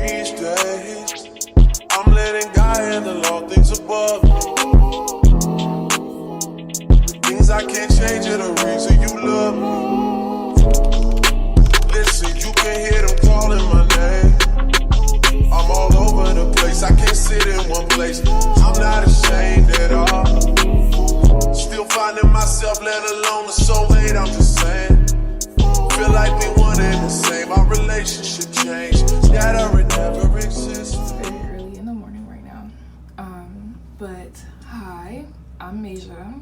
these days. I'm letting God handle all things above. The things I can't change are the reason you love me. Listen, you can hear them calling my name. I'm all over the place, I can't sit in one place. I'm not ashamed at all. Still finding myself, let alone a soulmate, I'm just saying. Feel like we one and the same, our relationship changed. That or it never exists. It's very early in the morning right now. But hi, I'm Masia.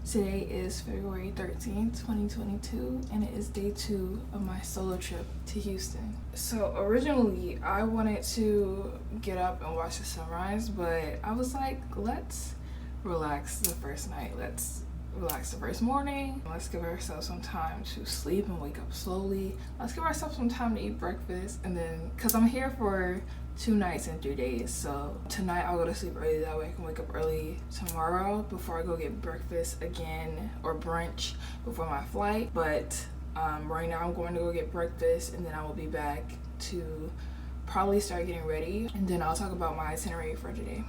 Today is February 13th, 2022, and it is day 2 of my solo trip to Houston. So originally, I wanted to get up and watch the sunrise, but I was like, let's relax the first night. Let's relax the first morning. Let's give ourselves some time to sleep and wake up slowly. Let's give ourselves some time to eat breakfast, and then, because I'm here for 2 nights and 3 days, so tonight I'll go to sleep early, that way I can wake up early tomorrow before I go get breakfast again, or brunch before my flight. But right now I'm going to go get breakfast, and then I will be back to probably start getting ready, and then I'll talk about my itinerary for today.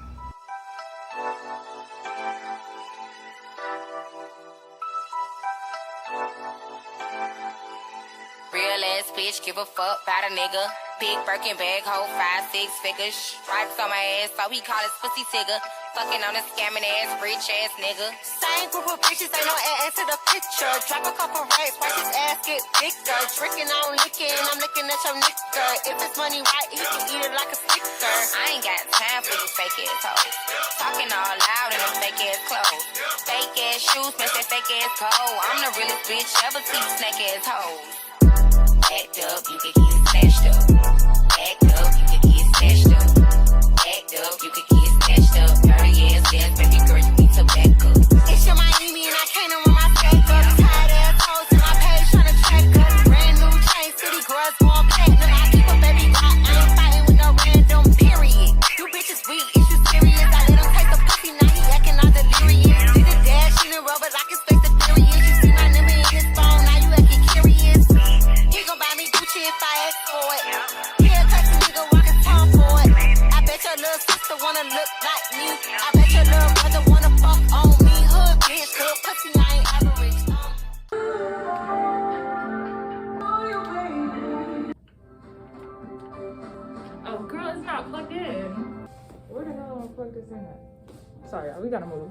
Real ass bitch, give a fuck about a nigga. Big Birkin bag, hold 5-6 figures. Stripes on my ass, so he call his pussy tigger. Fucking on a scamming ass, rich ass nigga. Same group of bitches, ain't no ass to the picture. Drop a couple racks, watch his ass get bigger. Drinking on licking, I'm looking at your nigga. If it's money right, he can eat it like a snicker. I ain't got time for you fake ass hoes. Talking all loud in them fake ass clothes. Fake ass shoes, match that fake ass cold. I'm the realest bitch ever see snake ass hoes. Act up, you can get snatched up. Act up, you can get snatched up. Act up, you can get snatched up. Dirty ass dance, baby girl, you need to back up. It's your Miami and I can't run my skate up. Tired ass hoes in my page tryna track up. Brand new chain, city girls going platinum. I keep a baby rock, I ain't fighting with no random period. You bitches weak, is you serious? I let him take the pussy, now he acting all delirious. Did a dash, she done rubber like it's fake the period. You see my number in his phone, now you acting curious. He gon' buy me Gucci if I ask for it. Yeah, cause a nigga rockin' Tom for it. I bet your little sister wanna look like me. I bet your little brother wanna fuck on me. Hood bitch, good pussy, I ain't average. Oh, girl, it's not plugged in. Where the hell am I plug this in at? Sorry, y'all, we gotta move.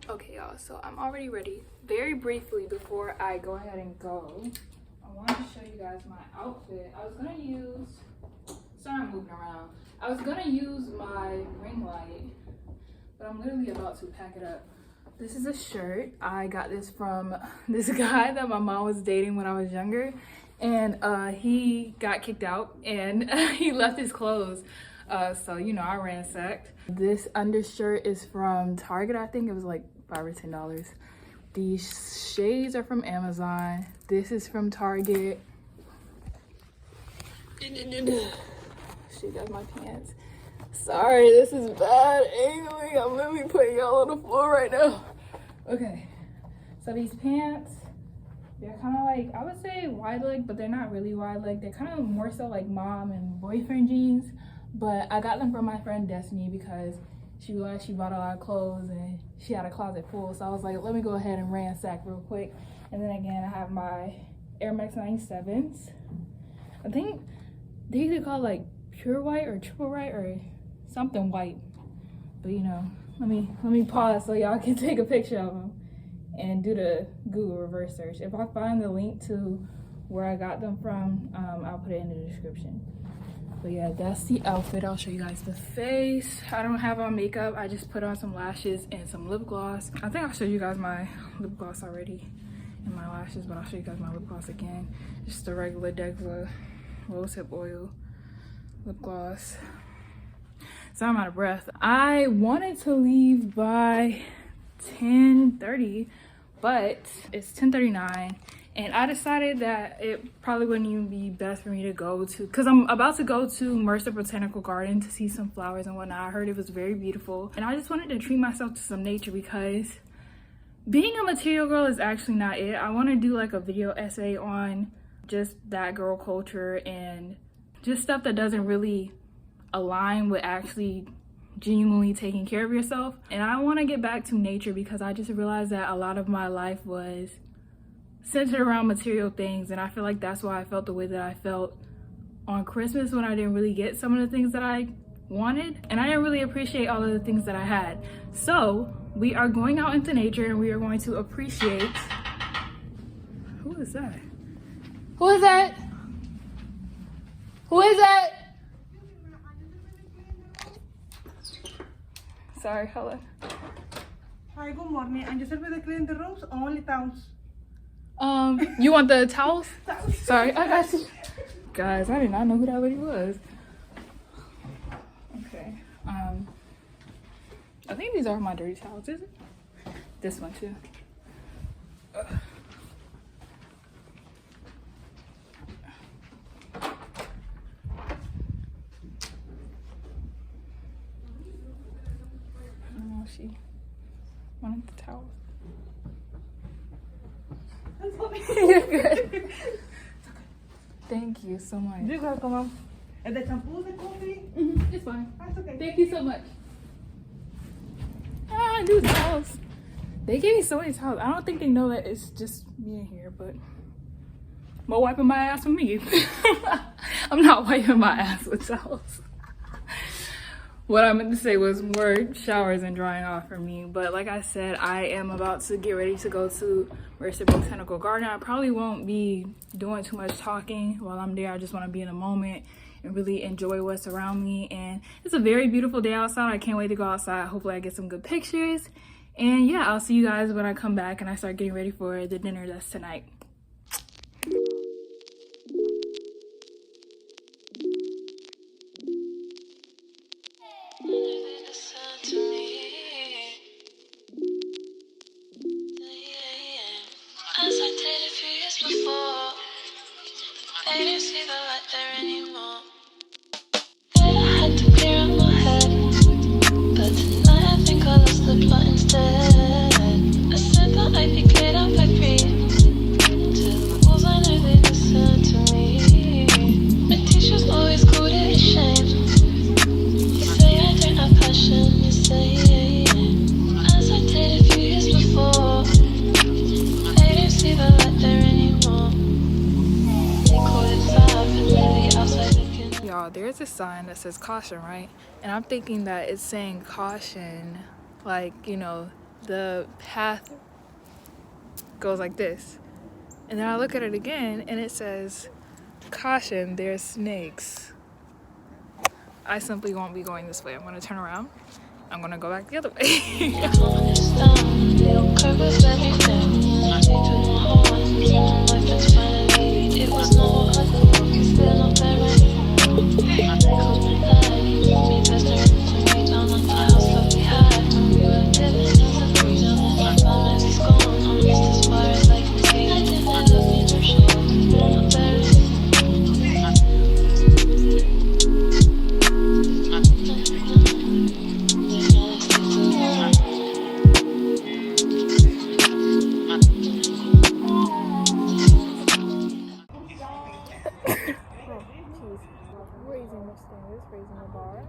Okay, y'all, so I'm already ready. Very briefly, before I go ahead and go, I want to show you guys my outfit. I was gonna use, sorry I'm moving around. I was gonna use my ring light, but I'm literally about to pack it up. This is a shirt. I got this from this guy that my mom was dating when I was younger, and he got kicked out and he left his clothes. So, you know, I ransacked. This undershirt is from Target. I think it was like $5 or $10. These shades are from Amazon. This is from Target. Shit, that's my pants. Sorry, this is bad angling. I'm literally putting y'all on the floor right now. Okay, so these pants, they're kind of like, I would say wide leg, but they're not really wide leg. They're kind of more so like mom and boyfriend jeans. But I got them from my friend Destiny because she bought a lot of clothes and she had a closet full. So I was like, let me go ahead and ransack real quick. And then again, I have my Air Max 97s. I think they either call like pure white or triple white or something white. But you know, let me pause so y'all can take a picture of them and do the Google reverse search. If I find the link to where I got them from, I'll put it in the description. But yeah, that's the outfit. I'll show you guys the face. I don't have on makeup. I just put on some lashes and some lip gloss. I think I'll show you guys my lip gloss already and my lashes, but I'll show you guys my lip gloss again. Just the regular Dexa rosehip oil lip gloss. So I'm out of breath. I wanted to leave by 10:30, but it's 10:39. And I decided that it probably wouldn't even be best for me to go to, because I'm about to go to Mercer Botanical Garden to see some flowers and whatnot. I heard it was very beautiful. And I just wanted to treat myself to some nature because being a material girl is actually not it. I want to do like a video essay on just that girl culture and just stuff that doesn't really align with actually genuinely taking care of yourself. And I want to get back to nature because I just realized that a lot of my life was centered around material things, and I feel like that's why I felt the way that I felt on Christmas when I didn't really get some of the things that I wanted, and I didn't really appreciate all of the things that I had. So we are going out into nature and we are going to appreciate. Who is that? Who is that? Who is that? Sorry, hello. Hi, good morning. And you said with the clean the rooms or only towels? You want the towels? Sorry, I got you. Guys, I did not know who that lady was. Okay. I think these are my dirty towels, is it? This one too. Oh, she wanted the towels. You're good. Thank you so much. You're welcome, ma'am. And the shampoo, the coffee? It's fine. That's okay. Thank you so much. Ah, new towels. They gave me so many towels. I don't think they know that it's just me in here, but I'm wiping my ass with me. I'm not wiping my ass with towels. What I meant to say was more showers and drying off for me. But like I said, I am about to get ready to go to Mercer Botanical Garden. I probably won't be doing too much talking while I'm there. I just want to be in the moment and really enjoy what's around me. And it's a very beautiful day outside. I can't wait to go outside. Hopefully I get some good pictures. And yeah, I'll see you guys when I come back and I start getting ready for the dinner that's tonight. As I did a few years before, they didn't see the light there anymore. I had to clear up my head, but tonight I think I lost the plot instead. I said that I'd be cleared up by 3. To the walls I know they listen to me. My teachers always called it a shame. You say I don't have passion, you say as I did a few years before. See the light there anymore. They call it fab and really outside looking. Y'all, there's a sign that says caution, right? And I'm thinking that it's saying caution, like, you know, the path goes like this. And then I look at it again and it says caution, there's snakes. I simply won't be going this way. I'm gonna turn around. I'm gonna go back the other way. They don't cope with everything. They took my heart and my life, and finally it was not what I thought, 'cause they're not there anymore. They called me daddy, me there's no room to me down on the house that we had when we were living as a freedom. My family's gone, I'm just as far as I can see. I didn't end up being no sure, they're not there anymore. Raising the bar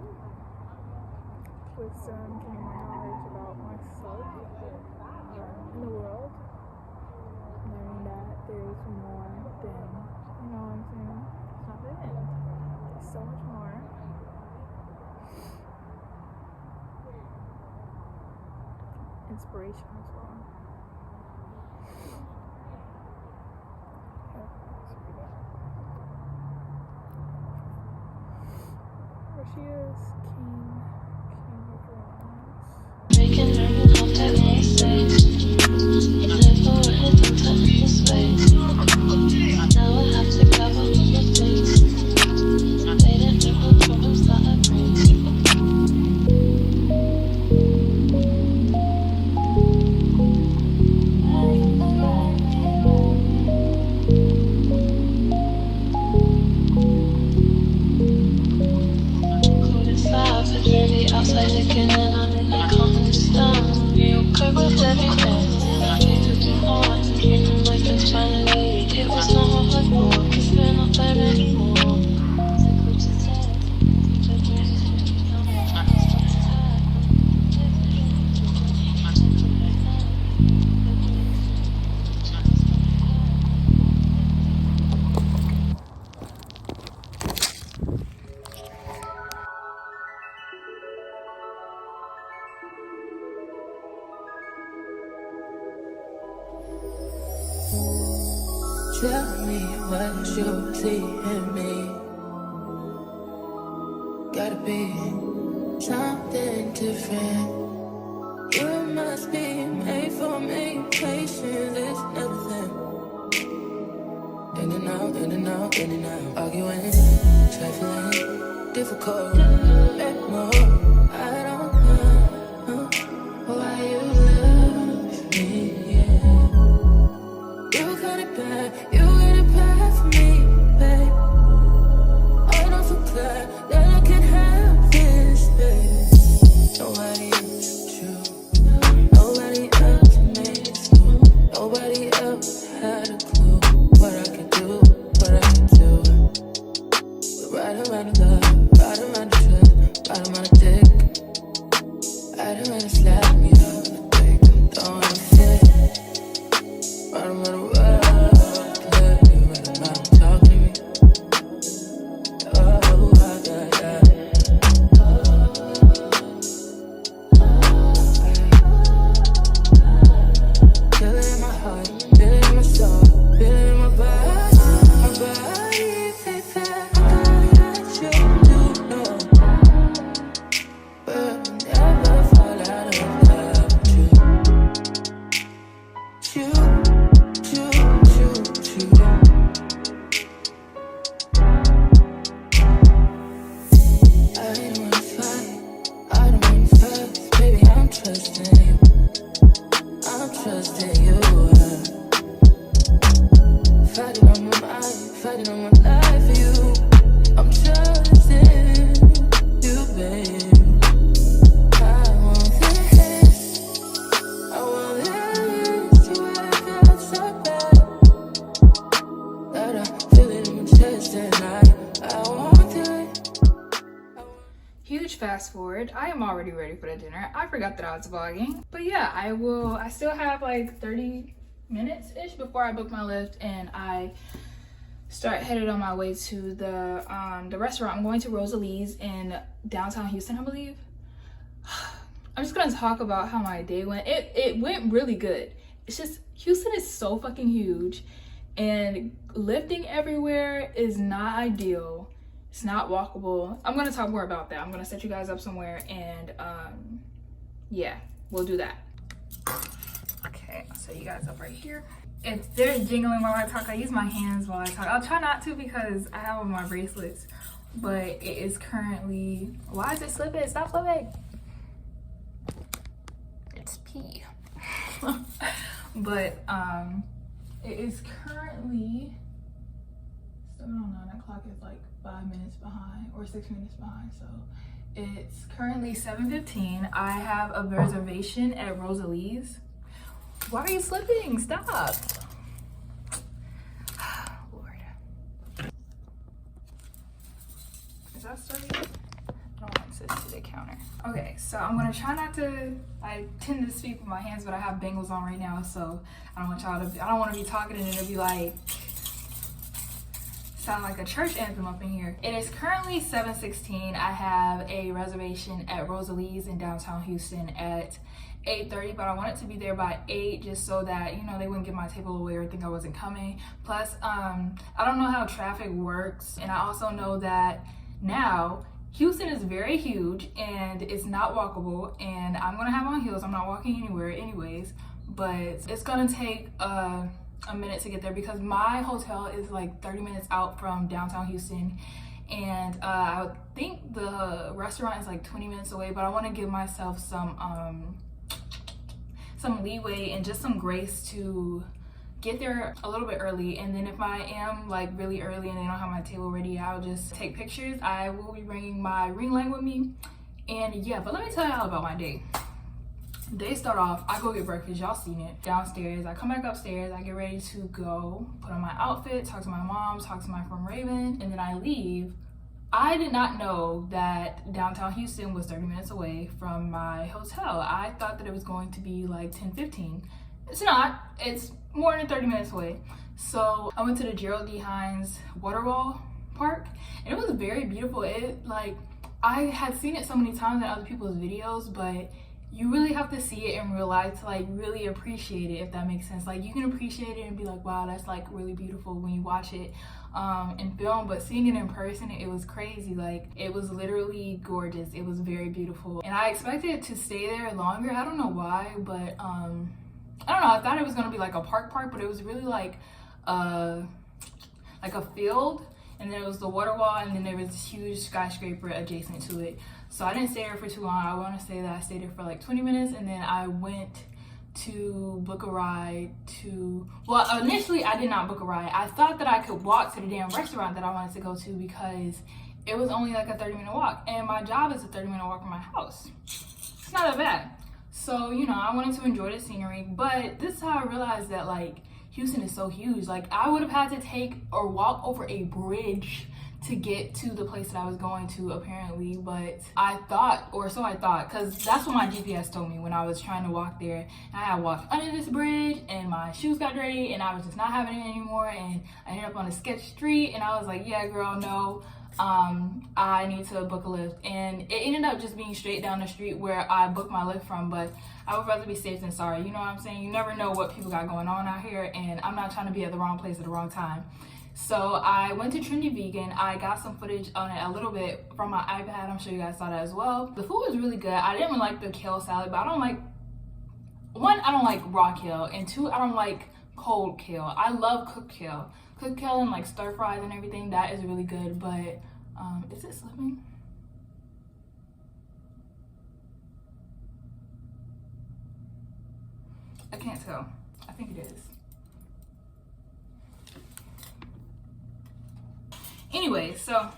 with some knowledge about myself in the world, learning that there's more than, you know what I'm saying, it's not the end, there's so much more. Inspiration as well. She is Breaking learning how to be safe. Never would have been touched this way. Now I have to cover my things. They didn't know the problems that I bring. Called it fab, Tell me what you see in me. Gotta be something different. You must be made for me. Patience is nothing. In and out, in and out, in and out. Arguing, trifling, difficult. Let more. I don't know why you love me. Yeah. You got it bad, you got it bad for me, babe. I don't feel glad that I can have this, babe. Nobody else true. Nobody else makes me. Nobody else had a clue what I could do, what I could do. We're right around the love, right around the trust, right around the dick. Right around the slap me up in the dick. I'm throwing a fit. Right around the world, let me right around talking to me. Oh, yeah. Feel it in my heart, feel it in my soul, feel it in my body, baby. I should do know, but I'll never fall out of love with you. I don't wanna fight, I don't wanna fuss, baby. I'm trusting you. I'm trusting you. Fighting on my mind, fighting on my life for you. I'm trusting you, babe. I want this to work out so bad that I feel it in my chest and I want it. Huge fast forward. I am already ready for the dinner. I forgot that I was vlogging. But yeah, I still have like 30 minutes-ish before I book my Lyft and I start headed on my way to the restaurant. I'm going to Rosalie's in downtown Houston, I believe. I'm just gonna talk about how my day went. It went really good. It's just Houston is so fucking huge and lifting everywhere is not ideal. It's not walkable. I'm gonna talk more about that. I'm gonna set you guys up somewhere and yeah, we'll do that. Okay, I'll set you guys up right here. If there's jingling while I talk, I use my hands while I talk. I'll try not to because I have on my bracelets, but it is currently, why is it slipping? Stop slipping. It's pee. But it is currently, 7:09 o'clock is like 5 minutes behind or 6 minutes behind. So it's currently 7:15. I have a reservation at Rosalie's. Why are you slipping? Stop. Lord. Is that starting? I don't want this to the counter. Okay, so I'm gonna try not to, I tend to speak with my hands, but I have bangles on right now, so I don't want y'all to, I don't want to be talking and it'll be like, sound like a church anthem up in here. It is currently 7:16. I have a reservation at Rosalie's in downtown Houston at 8:30, but I wanted to be there by 8 just so that, you know, they wouldn't give my table away or think I wasn't coming. Plus, I don't know how traffic works, and I also know that now Houston is very huge and it's not walkable, and I'm gonna have on heels. I'm not walking anywhere anyways, but it's gonna take a minute to get there because my hotel is like 30 minutes out from downtown Houston, and I think the restaurant is like 20 minutes away, but I want to give myself some leeway and just some grace to get there a little bit early. And then if I am like really early and they don't have my table ready, I'll just take pictures. I will be bringing my ring light with me, and yeah. But let me tell y'all about my day. Day start off, I go get breakfast, y'all seen it, downstairs. I come back upstairs, I get ready to go put on my outfit, talk to my mom, talk to my friend Raven, and then I leave. I did not know that downtown Houston was 30 minutes away from my hotel. I thought that it was going to be like 10-15. It's not, it's more than 30 minutes away. So I went to the Gerald Hines Waterwall park, and it was very beautiful. It like, I had seen it so many times in other people's videos, but you really have to see it in real life to like really appreciate it, if that makes sense. Like you can appreciate it and be like, wow, that's like really beautiful when you watch it in film, but seeing it in person, it was crazy. Like it was literally gorgeous. It was very beautiful, and I expected to stay there longer. I don't know why, but I don't know, I thought it was gonna be like a park, but it was really like a field, and then it was the Waterwall, and then there was this huge skyscraper adjacent to it. So I didn't stay there for too long. I want to say that I stayed there for like 20 minutes, and then I went to book a ride to, well, initially I did not book a ride. I thought that I could walk to the damn restaurant that I wanted to go to because it was only like a 30-minute walk, and my job is a 30-minute walk from my house. It's not that bad. So, you know, I wanted to enjoy the scenery, but this is how I realized that like Houston is so huge. Like I would have had to take or walk over a bridge to get to the place that I was going to, apparently. But I thought, or so I thought, because that's what my GPS told me when I was trying to walk there. I had walked under this bridge and my shoes got dirty and I was just not having it anymore, and I ended up on a sketch street, and I was like, yeah girl, no, I need to book a lift. And it ended up just being straight down the street where I booked my lift from, but I would rather be safe than sorry, you know what I'm saying? You never know what people got going on out here, and I'm not trying to be at the wrong place at the wrong time. So I went to Trendy Vegan. I got some footage on it a little bit from my iPad. I'm sure you guys saw that as well. The food was really good. I didn't like the kale salad, but I don't like, one, I don't like raw kale, and two, I don't like cold kale. I love cooked kale. Cooked kale and like stir fries and everything, that is really good, but is it slipping? I can't tell. I think it is. Anyway, so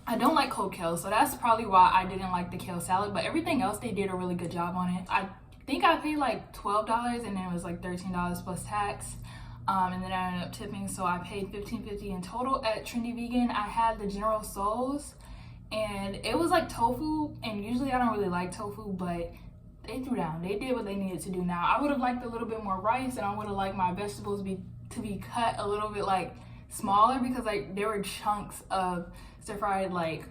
I don't like cold kale, so that's probably why I didn't like the kale salad, but everything else, they did a really good job on it. I think I paid like $12, and then it was like $13 plus tax, and then I ended up tipping, so I paid $15.50 in total at Trendy Vegan. I had the General Tso's, and it was like tofu, and usually I don't really like tofu, but they threw down. They did what they needed to do. Now, I would have liked a little bit more rice, and I would have liked my vegetables to be cut a little bit like smaller, because like there were chunks of stir-fried like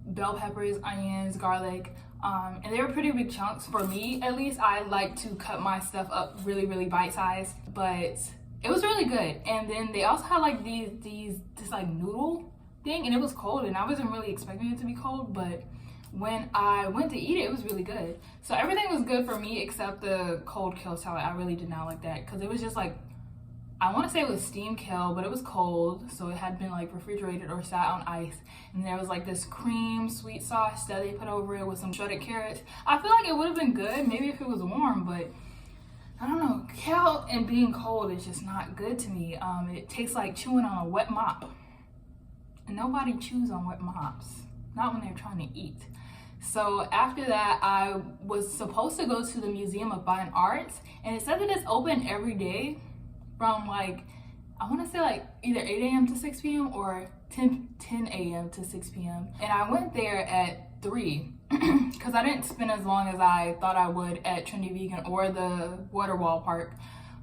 bell peppers, onions, garlic, and they were pretty big chunks. For me, at least, I like to cut my stuff up really bite-sized, but it was really good. And then they also had like this like noodle thing, and it was cold, and I wasn't really expecting it to be cold, but when I went to eat it, it was really good. So everything was good for me except the cold kale salad. I really did not like that, because it was just like, I want to say it was steamed kale, but it was cold, so it had been like refrigerated or sat on ice. And there was like this cream sweet sauce that they put over it with some shredded carrots. I feel like it would have been good maybe if it was warm, but I don't know. Kale and being cold is just not good to me. It tastes like chewing on a wet mop, and nobody chews on wet mops, not when they're trying to eat. So after that, I was supposed to go to the Museum of Fine Arts, and it said that it's open every day from like, I want to say like either 8 a.m. to 6 p.m. or 10 a.m. to 6 p.m. And I went there at 3 because I didn't spend as long as I thought I would at Trendy Vegan or the Waterwall Park.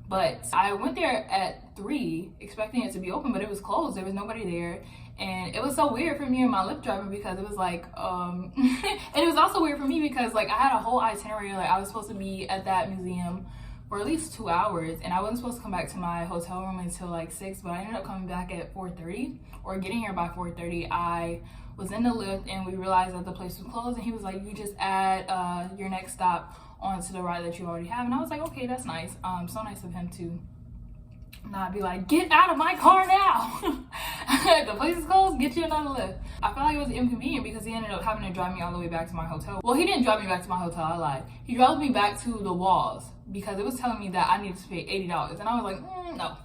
But I went there at 3 expecting it to be open, but it was closed. There was nobody there. And it was so weird for me and my Lyft driver, because it was like, and it was also weird for me because like I had a whole itinerary. Like I was supposed to be at that museum for at least 2 hours, and I wasn't supposed to come back to my hotel room until like 6, but I ended up coming back at 4:30, or getting here by 4:30. I was in the Lyft, and we realized that the place was closed, and he was like, you just add your next stop onto the ride that you already have. And I was like, okay, that's nice. So nice of him to not be like, get out of my car now. The place is closed, get you another Lyft. I felt like it was inconvenient because he ended up having to drive me all the way back to my hotel. Well, he didn't drive me back to my hotel, I lied. He drove me back to the walls because it was telling me that I needed to pay $80, and I was like, no.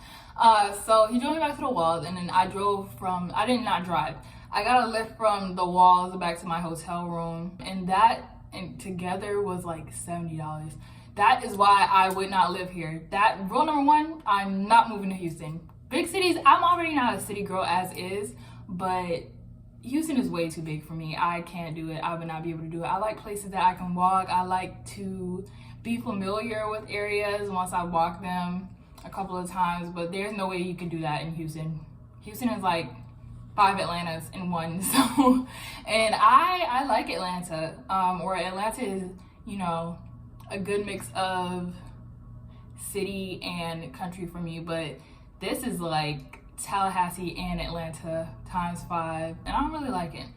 So he drove me back to the walls, and then I did not drive. I got a Lyft from the walls back to my hotel room, and that together was like $70. That is why I would not live here. That rule number 1, I'm not moving to Houston. Big cities, I'm already not a city girl as is, but Houston is way too big for me. I can't do it. I would not be able to do it. I like places that I can walk. I like to be familiar with areas once I walk them a couple of times, but there's no way you can do that in Houston. Houston is like 5 Atlantas in one. So, and I like Atlanta, or Atlanta you know, a good mix of city and country for me, but this is like Tallahassee and Atlanta times 5, and I don't really like it.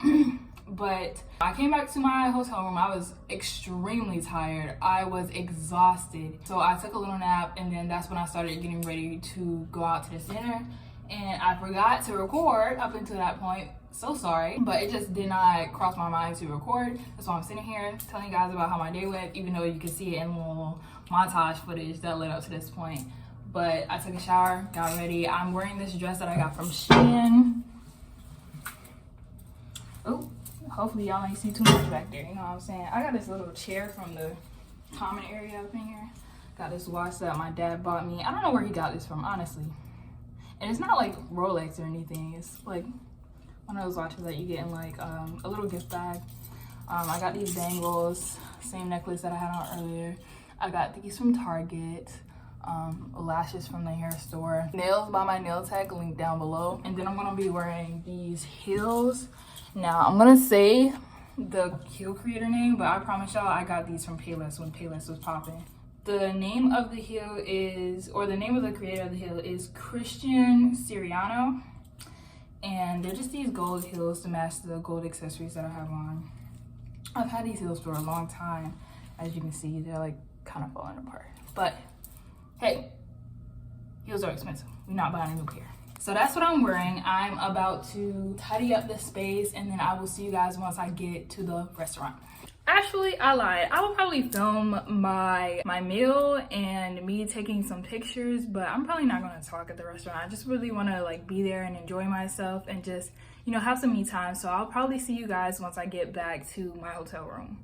But I came back to my hotel room. I was extremely tired. I was exhausted. So I took a little nap, and then that's when I started getting ready to go out to the dinner. And I forgot to record up until that point. So sorry, but it just did not cross my mind to record. That's why I'm sitting here telling you guys about how my day went, even though you can see it in little montage footage that led up to this point. But I took a shower, got ready. I'm wearing this dress that I got from Shein. Oh, hopefully y'all ain't see too much back there, you know what I'm saying? I got this little chair from the common area up in here. Got this watch that my dad bought me. I don't know where he got this from, honestly. And it's not like Rolex or anything. It's like one of those watches that you get in like a little gift bag. I got these bangles, same necklace that I had on earlier. I got these from Target. Lashes from the hair store. Nails by my nail tech, link down below. And then I'm gonna be wearing these heels. Now I'm gonna say the heel creator name, but I promise y'all I got these from Payless when Payless was popping. The name of the heel is, or the name of the creator of the heel is Christian Siriano. And they're just these gold heels to match the gold accessories that I have on. I've had these heels for a long time. As you can see, they're like kind of falling apart. But hey, heels are expensive. We're not buying a new pair. So that's what I'm wearing. I'm about to tidy up this space, and then I will see you guys once I get to the restaurant. Actually, I lied. I will probably film my meal and me taking some pictures, but I'm probably not going to talk at the restaurant. I just really want to like be there and enjoy myself and just, you know, have some me time. So I'll probably see you guys once I get back to my hotel room.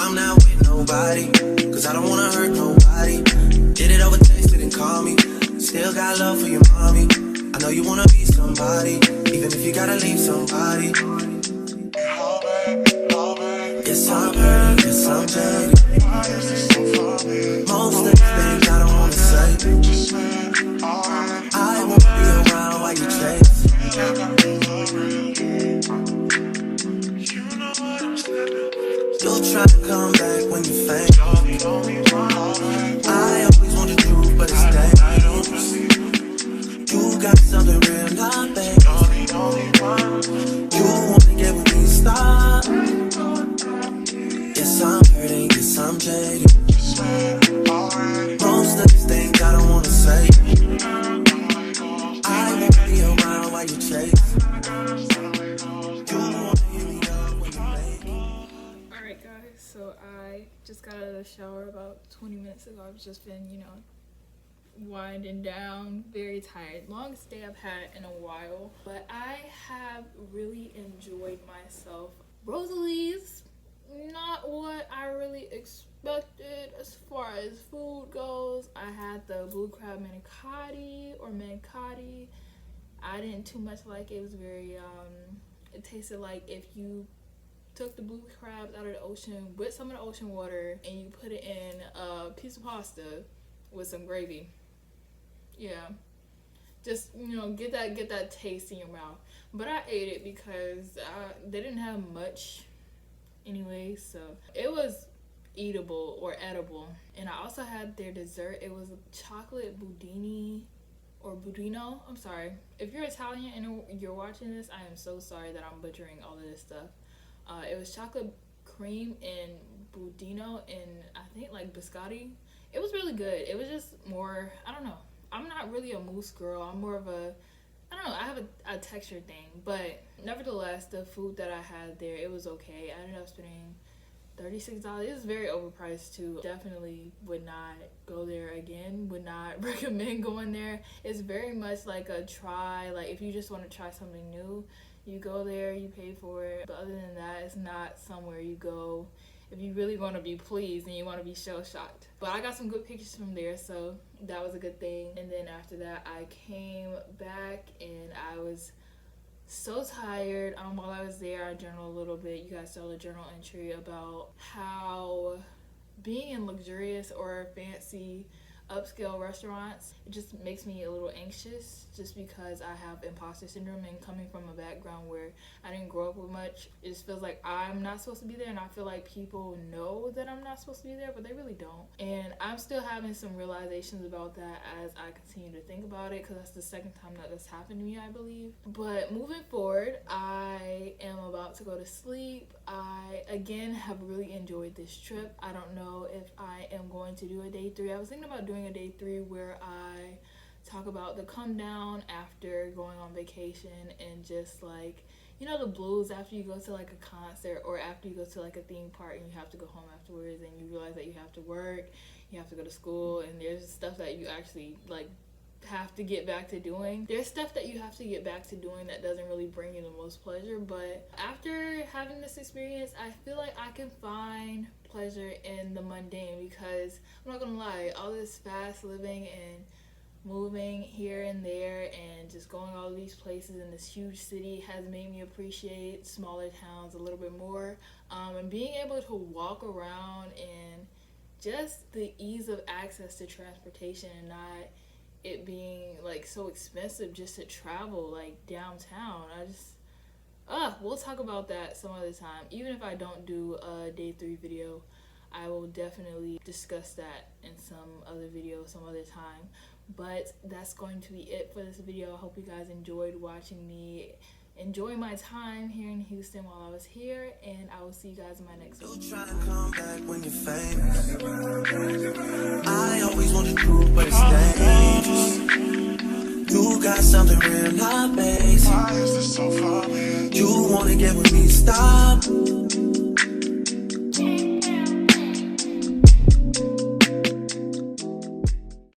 I'm not with nobody, cause I don't wanna hurt nobody. Did it over text, didn't call me. Still got love for your mommy. I know you wanna be somebody, even if you gotta leave somebody. Yes, I'm hurting, yes, I'm jaded. Most of the things I don't wanna say. I won't be around while you chase. You'll try to come back when you faint. I always want the truth, but it's dangerous. You got something real, not fake. You wanna get with me, stop. Yes, I'm hurting, yes, I'm jaded. Most of these things I don't wanna say. I won't be around while you chase. You wanna hear me up when you make. Alright guys, so I just got out of the shower about 20 minutes ago. I've just been, you know, winding down, very tired. Longest day I've had in a while, but I have really enjoyed myself. Rosalie's not what I really expected as far as food goes. I had the blue crab manicotti or manicotti. I didn't too much like it. It was very it tasted like if you took the blue crabs out of the ocean with some of the ocean water and you put it in a piece of pasta with some gravy. Yeah, just, you know, get that taste in your mouth. But I ate it because they didn't have much anyway, so it was eatable or edible. And I also had their dessert. It was chocolate budini or budino. I'm sorry if you're Italian and you're watching this. I am so sorry that I'm butchering all of this stuff. It was chocolate cream and budino and I think like biscotti. It was really good. It was just more, I don't know, I'm not really a mousse girl. I'm more of a, I don't know, I have a texture thing. But nevertheless, the food that I had there, it was okay. I ended up spending $36. It was very overpriced too. Definitely would not go there again. Would not recommend going there. It's very much like a try. Like if you just want to try something new, You go there, you pay for it, but other than that, it's not somewhere you go if you really want to be pleased and you want to be shell-shocked. But I got some good pictures from there, so that was a good thing. And then after that, I came back and I was so tired. While I was there, I journaled a little bit. You guys saw the journal entry about how being in luxurious or fancy upscale restaurants, it just makes me a little anxious just because I have imposter syndrome, and coming from a background where I didn't grow up with much, it just feels like I'm not supposed to be there, and I feel like people know that I'm not supposed to be there, but they really don't. And I'm still having some realizations about that as I continue to think about it, because that's the second time that this happened to me, I believe. But moving forward, I am about to go to sleep. I again have really enjoyed this trip. I don't know if I am going to do a day 3. I was thinking about doing a day 3 where I talk about the come down after going on vacation, and just like, you know, the blues after you go to like a concert or after you go to like a theme park and you have to go home afterwards and you realize that you have to work, you have to go to school, and there's stuff that you actually like have to get back to doing. There's stuff that you have to get back to doing that doesn't really bring you the most pleasure, but after having this experience, I feel like I can find pleasure in the mundane, because I'm not gonna lie, all this fast living and moving here and there and just going all these places in this huge city has made me appreciate smaller towns a little bit more, and being able to walk around and just the ease of access to transportation and not it being like so expensive just to travel like downtown. We'll talk about that some other time. Even if I don't do a day 3 video, I will definitely discuss that in some other video some other time. But that's going to be it for this video. I hope you guys enjoyed watching me enjoy my time here in Houston while I was here, and I will see you guys in my next video. Try to come back when you're famous. I always want the truth, but it's dangerous. You got something real, not basic. Why is this so funny? You wanna get with me, stop.